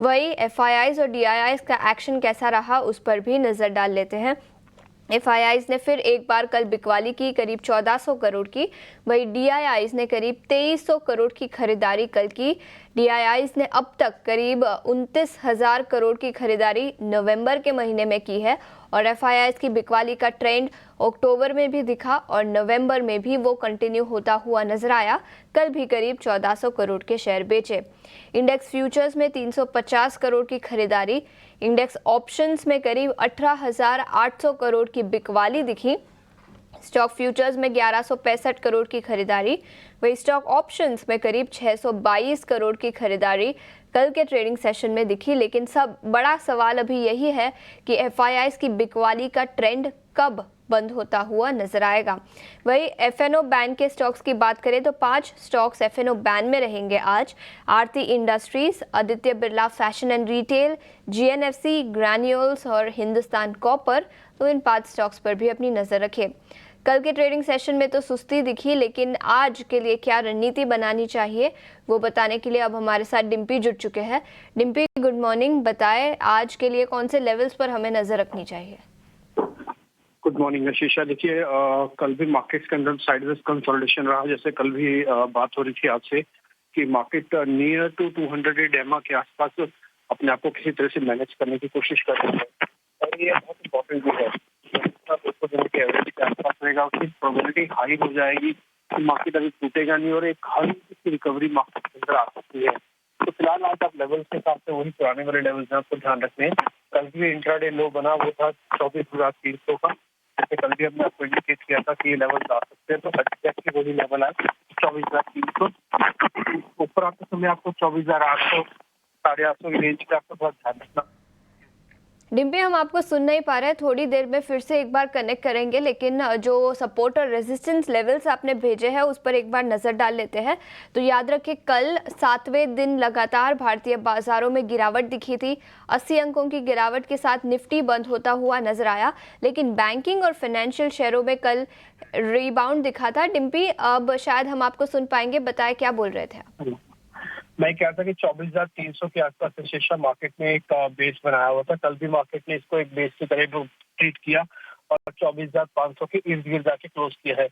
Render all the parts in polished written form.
वही एफआईआईज और डीआईआईज का एक्शन कैसा रहा उस पर भी नजर डाल लेते हैं। एफआईआईज ने फिर एक बार कल बिकवाली की करीब 1400 करोड़ की, वही डीआईआईज ने करीब 2300 करोड़ की खरीदारी कल की। डीआईआईज ने अब तक करीब 29,000 करोड़ की खरीदारी नवंबर के महीने में की है और एफआईआईज की बिकवाली का ट्रेंड अक्टूबर में भी दिखा और नवंबर में भी वो कंटिन्यू होता हुआ नजर आया। कल भी करीब 1400 करोड़ के शेयर बेचे। इंडेक्स फ्यूचर्स में 350 करोड़ की खरीदारी, इंडेक्स ऑप्शंस में करीब 18,800 करोड़ की बिकवाली दिखी। स्टॉक फ्यूचर्स में 1165 करोड़ की खरीदारी, वही स्टॉक ऑप्शंस में करीब 622 करोड़ की खरीदारी कल के ट्रेडिंग सेशन में दिखी। लेकिन सब बड़ा सवाल अभी यही है कि एफआईआईज की बिकवाली का ट्रेंड कब बंद होता हुआ नजर आएगा। वही एफएनओ बैन के स्टॉक्स की बात करें तो 5 स्टॉक्स एफएनओ बैन में रहेंगे आज। Aarti industries, Aditya Birla fashion and retail, GNFC, granules और हिंदुस्तान कॉपर, तो इन 5 स्टॉक्स पर भी अपनी नजर रखें। कल के ट्रेडिंग सेशन में तो सुस्ती दिखी, लेकिन आज के लिए क्या रणनीति बनानी चाहिए वो बताने के लिए अब हमारे साथ डिम्पी जुड़ चुके हैं। Dimpy, good morning. बताएं आज के लिए कौन से लेवल्स पर हमें नजर रखनी चाहिए? Good morning Ashisha. देखिए, कल भी मार्केट्स के अंदर साइडवेज कंसोलिडेशन रहा। जैसे कल भी बात हो रही थी आपसे कि मार्केट नियर टू 200 डेमा के आसपास अपने आप को किसी तरह से मैनेज करने की कोशिश कर रहे हैं और ये बहुत इंपॉर्टेंट भी है। 200 दिनों के एवरेज के आसपास रहेगा, उसकी प्रोबेबिलिटी हाई हो जाएगी कि मार्केट अभी टूटेगा नहीं और एक हल्की सी रिकवरी मार्केट के अंदर आ सकती है। तो फिलहाल आज आप लेवल्स के हिसाब से वही पुराने वाले लेवल्स हैं, आपको ध्यान रखने हैं। कल भी इंट्राडे लो बना, वो था 24,300 का। जैसे कल भी हमने आपको इंडिकेट किया था कि ये लेवल आ सकते हैं, तो एग्जैक्टली वही लेवल है 24,300। ऊपर आते समय आपको 24,800, 850 की रेंज पे आपको बहुत ध्यान रखना। डिम्पी, हम आपको सुन नहीं पा रहे हैं, थोड़ी देर में फिर से एक बार कनेक्ट करेंगे, लेकिन जो सपोर्ट और रेजिस्टेंस लेवल्स आपने भेजे हैं उस पर एक बार नजर डाल लेते हैं। तो याद रखें, कल 7वें दिन लगातार भारतीय बाजारों में गिरावट दिखी थी। 80 अंकों की गिरावट के साथ निफ्टी बंद होता हुआ नजर आया, लेकिन बैंकिंग और फाइनेंशियल शेयरों में कल रिबाउंड दिखा था। डिम्पी, अब शायद हम आपको सुन पाएंगे, बताएं क्या बोल रहे थे आप? मैं क्या था कि 24,300 के आसपास शीर्षा मार्केट ने एक बेस बनाया हुआ था। कल भी मार्केट ने इसको एक बेस की तरह ट्रीट किया और 24,500 के इर्द गिर्द जाके क्लोज किया है।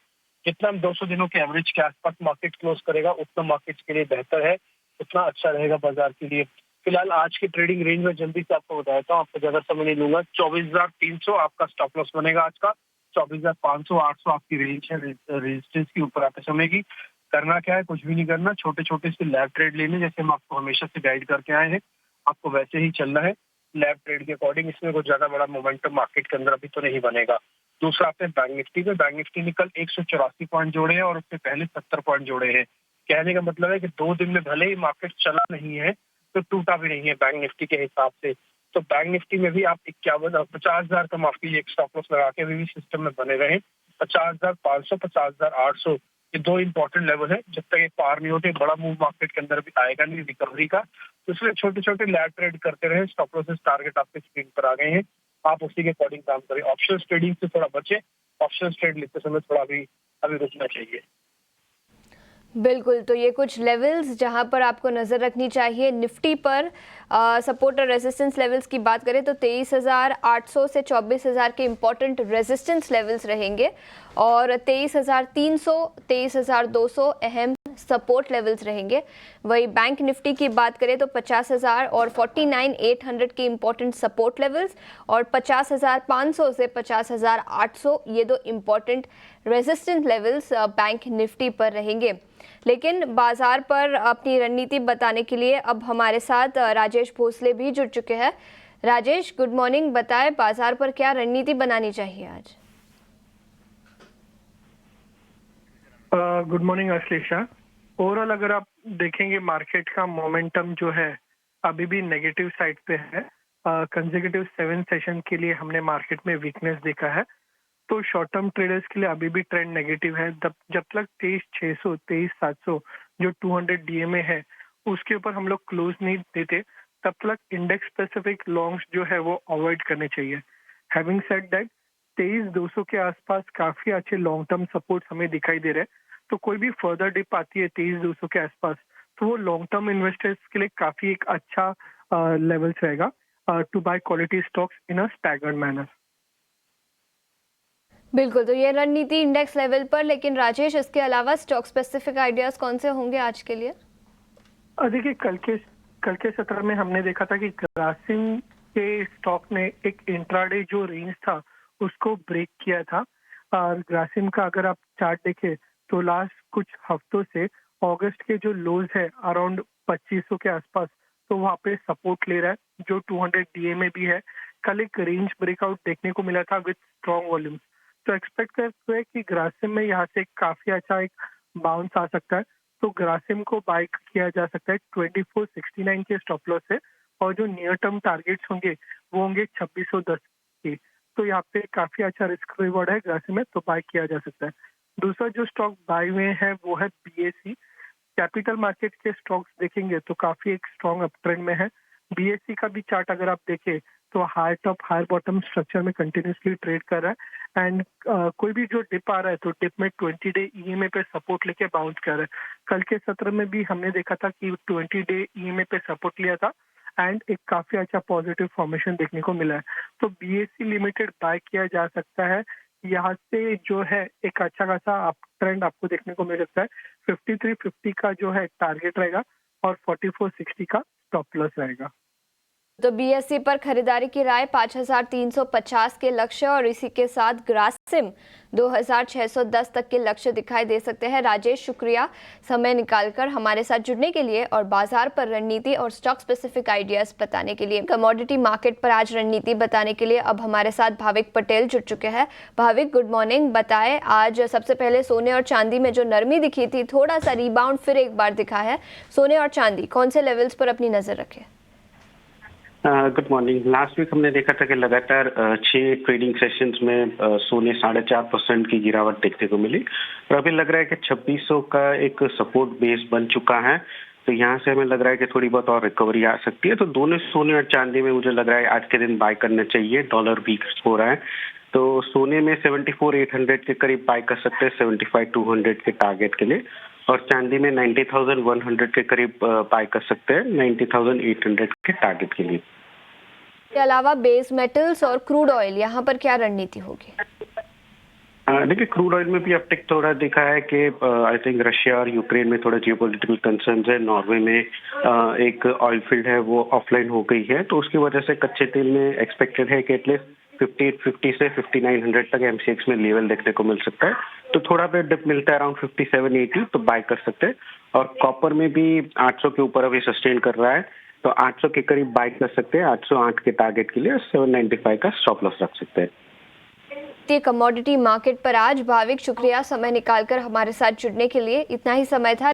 जितना 200 दिनों के एवरेज के आसपास मार्केट क्लोज करेगा उतना मार्केट के लिए बेहतर है, उतना अच्छा रहेगा बाजार के लिए। फिलहाल आज की ट्रेडिंग रेंज में जल्दी से आपको बताता हूँ, आपको ज्यादा समय नहीं लूंगा। 24,300 आपका स्टॉप लॉस बनेगा आज का। 24,500, 800 आपकी रेंज है रेजिस्टेंस की ऊपर आते समय की। करना क्या है, कुछ भी नहीं करना, छोटे छोटे से लैब ट्रेड लेने, जैसे हम आपको हमेशा से गाइड करके आए हैं, आपको वैसे ही चलना है लैब ट्रेड के अकॉर्डिंग। इसमें कुछ ज्यादा बड़ा मोमेंटम मार्केट के अंदर अभी तो नहीं बनेगा। दूसरा आपने बैंक निफ्टी में, बैंक निफ्टी ने कल 184 पॉइंट जोड़े हैं और उससे पहले 70 पॉइंट जोड़े हैं। कहने का मतलब है कि 2 दिन में भले ही मार्केट चला नहीं है तो टूटा भी नहीं है बैंक निफ्टी के हिसाब से। तो बैंक निफ्टी में भी आप 50,000 का माफ कीजिए एक स्टॉप लॉस लगा के अभी भी सिस्टम में बने रहे। 50,500, 50,800 ये 2 इंपॉर्टेंट लेवल है। जब तक ये पार नहीं होते बड़ा मूव मार्केट के अंदर भी आएगा नहीं रिकवरी का। तो इसलिए छोटे छोटे लैब ट्रेड करते रहे। स्टॉप लॉसेस टारगेट आपके स्क्रीन पर आ गए हैं, आप उसी के अकॉर्डिंग काम करें। ऑप्शंस ट्रेडिंग से थोड़ा बचे, ऑप्शंस ट्रेड लेते समय थोड़ा अभी रुकना चाहिए। बिल्कुल, तो ये कुछ लेवल्स जहां पर आपको नज़र रखनी चाहिए। निफ्टी पर सपोर्ट और रेजिस्टेंस लेवल्स की बात करें तो 23,800 से 24,000 के इंपॉर्टेंट रेजिस्टेंस लेवल्स रहेंगे और 23,300, 23,200 अहम सपोर्ट लेवल्स रहेंगे। वही बैंक निफ्टी की बात करें तो 50,000 और 49,800 के इंपॉर्टेंट सपोर्ट लेवल्स और 50,500 से 50,800 ये 2 important resistance levels bank Nifty पर रहेंगे। लेकिन बाजार पर अपनी रणनीति बताने के लिए अब हमारे साथ राजेश भोसले भी जुड़ चुके हैं। Rajesh, good morning. बताएं बाजार पर क्या रणनीति बनानी चाहिए आज? Good morning Ashlesha. ओवरऑल अगर आप देखेंगे मार्केट का मोमेंटम जो है अभी भी नेगेटिव साइड पे है। कंसेक्यूटिव 7 सेशन के लिए हमने मार्केट में वीकनेस देखा है, तो शॉर्ट टर्म ट्रेडर्स के लिए अभी भी ट्रेंड नेगेटिव है। जब तक 23,600, 23,700 जो 200 डीएमए है उसके ऊपर हम लोग क्लोज नहीं देते, तब तक इंडेक्स स्पेसिफिक लॉन्ग्स जो है वो अवॉइड करने चाहिए। हैविंग सेड दैट 23,200 के आसपास काफी अच्छे लॉन्ग टर्म सपोर्ट हमें दिखाई दे रहे हैं। तो कोई भी फर्दर डिप आती है 23,200 के आसपास, तो वो लॉन्ग टर्म इन्वेस्टर्स के लिए काफी एक अच्छा लेवल्स रहेगा to buy quality stocks in a staggered manner. बिल्कुल, तो ये रणनीति इंडेक्स लेवल पर, लेकिन राजेश इसके अलावा स्टॉक स्पेसिफिक आइडियाज कौन से होंगे आज के लिए? देखिए कल के सत्र में हमने देखा था कि ग्रासिम के स्टॉक ने एक इंट्राडे जो रेंज था उसको ब्रेक किया था। और ग्रासिम का अगर आप चार्ट देखें तो लास्ट कुछ हफ्तों से अगस्त के जो लोज है अराउंड 2500 के आसपास, तो वहाँ पे सपोर्ट ले रहा है जो 200 डीए में भी है। कल एक रेंज ब्रेकआउट देखने को मिला था विद स्ट्रॉन्ग वॉल्यूम्स, तो एक्सपेक्ट करते हैं कि ग्रासिम में यहाँ से काफी अच्छा एक बाउंस आ सकता है। तो ग्रासिम को बाय किया जा सकता है 2469 के स्टॉप लॉस से, और जो नियर टर्म टारगेट्स होंगे वो होंगे 2610 के। तो यहाँ पे काफी अच्छा रिस्क रिवॉर्ड है ग्रासिम में, तो बाय किया जा सकता है। दूसरा जो स्टॉक बाय हुए हैं वो है बीएसई। कैपिटल मार्केट के स्टॉक्स देखेंगे तो काफी एक स्ट्रॉन्ग अप ट्रेंड में है। बीएसई का भी चार्ट अगर आप देखें तो higher top higher bottom structure में कंटिन्यूसली ट्रेड कर रहा है। एंड कोई भी जो डिप आ रहा है तो डिप में 20 डे ईएमए पे सपोर्ट लेके बाउंस कर रहा है। कल के सत्र में भी हमने देखा था कि 20 डे ईएमए पे सपोर्ट लिया था एंड एक काफी अच्छा पॉजिटिव फॉर्मेशन देखने को मिला है। तो बीएसई लिमिटेड बाय किया जा सकता है। यहाँ से जो है एक अच्छा खासा अप ट्रेंड आपको देखने को मिल सकता है। 5350 का जो है टारगेट रहेगा और 4460 का स्टॉप लॉस रहेगा। तो बीएसई पर खरीदारी की राय 5350 के लक्ष्य और इसी के साथ ग्रासिम 2610 तक के लक्ष्य दिखाई दे सकते हैं। राजेश, शुक्रिया समय निकालकर हमारे साथ जुड़ने के लिए और बाजार पर रणनीति और स्टॉक स्पेसिफिक आइडियाज बताने के लिए। कमोडिटी मार्केट पर आज रणनीति बताने के लिए अब हमारे साथ भाविक पटेल जुड़ चुके हैं। Bhavik, good morning. बताएं, आज सबसे पहले सोने और चांदी में जो नरमी दिखी थी, थोड़ा सा रिबाउंड फिर एक बार दिखा है। सोने और चांदी कौन से लेवल्स पर अपनी नजर रखें? Good morning. लास्ट वीक हमने देखा था कि लगातार 6 ट्रेडिंग सेशंस में सोने 4.5% की गिरावट देखने को मिली, और अभी लग रहा है कि 2600 का एक सपोर्ट बेस बन चुका है। तो यहाँ से हमें लग रहा है कि थोड़ी बहुत और रिकवरी आ सकती है। तो दोनों सोने और चांदी में मुझे लग रहा है आज के दिन बाय करना चाहिए। डॉलर वीक हो रहा है, तो सोने में 74,800 के करीब बाय कर सकते हैं 75,200 के टारगेट के लिए, और चांदी में 90,100 के करीब बाय कर सकते हैं 90,800 के टारगेट के लिए। के अलावा बेस मेटल्स और क्रूड ऑयल, यहाँ पर क्या रणनीति होगी? देखिए, क्रूड ऑयल में भी अपटिक थोड़ा दिखा है कि आई थिंक रशिया और यूक्रेन में थोड़ा जियोपॉलिटिकल कंसर्न्स है। नॉर्वे में एक ऑयल फील्ड है वो ऑफलाइन हो गई है, तो उसकी वजह से कच्चे तेल में एक्सपेक्टेड है कि एटलीस्ट 5850 से 5900 तक एमसीएक्स में लेवल देखने को मिल सकता है। तो थोड़ा बहुत डिप मिलता है अराउंड 5780, तो बाय कर सकते हैं। और कॉपर में भी 800 के ऊपर अभी सस्टेन कर रहा है, तो 800 के करीब बाय कर सकते हैं 808 के टारगेट के लिए। 795 का स्टॉप लॉस रख सकते हैं। कमोडिटी मार्केट पर आज भाविक, शुक्रिया समय निकालकर हमारे साथ जुड़ने के लिए। इतना ही समय था।